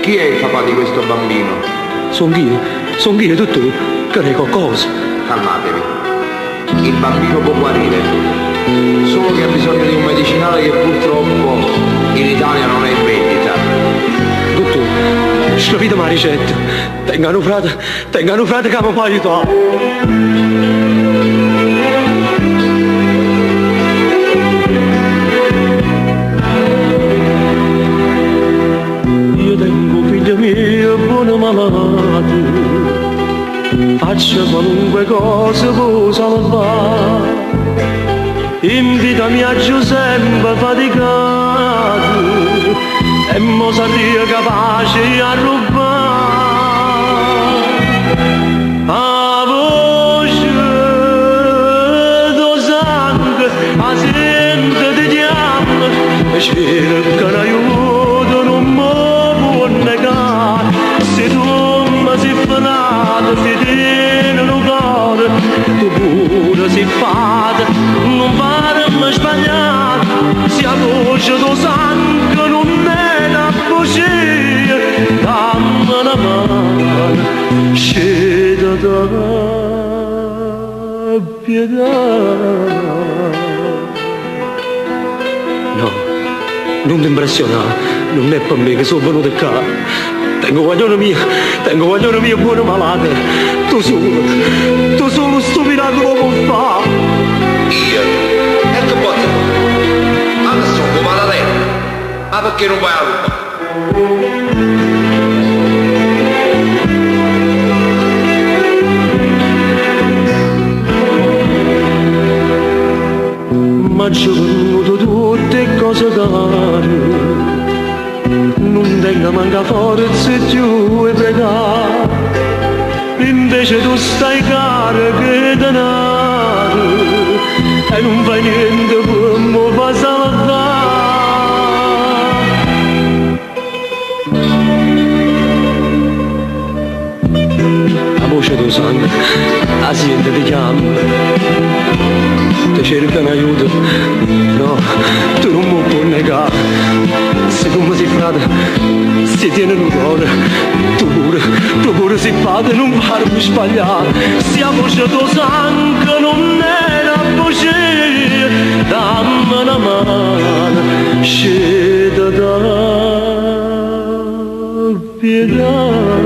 Chi è il papà di questo bambino? Sono io, dottore, che ne qualcosa. Calmatevi. Il bambino può guarire, solo che ha bisogno di un medicinale che purtroppo in Italia non è in vendita. Dottore, scopite la ricetta. Tengano frate che mi può aiutare. Io tengo figlia mia buona malata, faccio qualunque cosa può salvare. Invitami a Giuseppe faticato e mo sarà capace a rubare a voce do sangue, a sente di chiama e cerca un aiuto, non mi può negare. Se tu mi sei frenato, ti tieni un cuore, tu pure sei fatta, non farmi sbagliare. Se a voce do sangue non è da bugia, dammi una mano, sceda da pietà. No, non ti impressionare, non è per me che sono venuto qua. Tengo guaglione mia buona malata. Tu solo sto miracolo può fare. Io? E che posso fare? Adesso come la lei? Ma perché non vai a rubare? Ma ci ho venuto tutte cose care, non tengo manca forza più e pregare. Invece tu stai cara che denaro e non fai niente per mi fa salvare. La voce del sangue, la gente ti chiama, ti cerca un aiuto. No, tu non mi puoi negare. Se tu mi sei frate, si tiene un cuore, tu pure sei padre, non farmi sbagliare. Se a voce tuo sangue non era bugia, dammi una mano, sceda da pietà.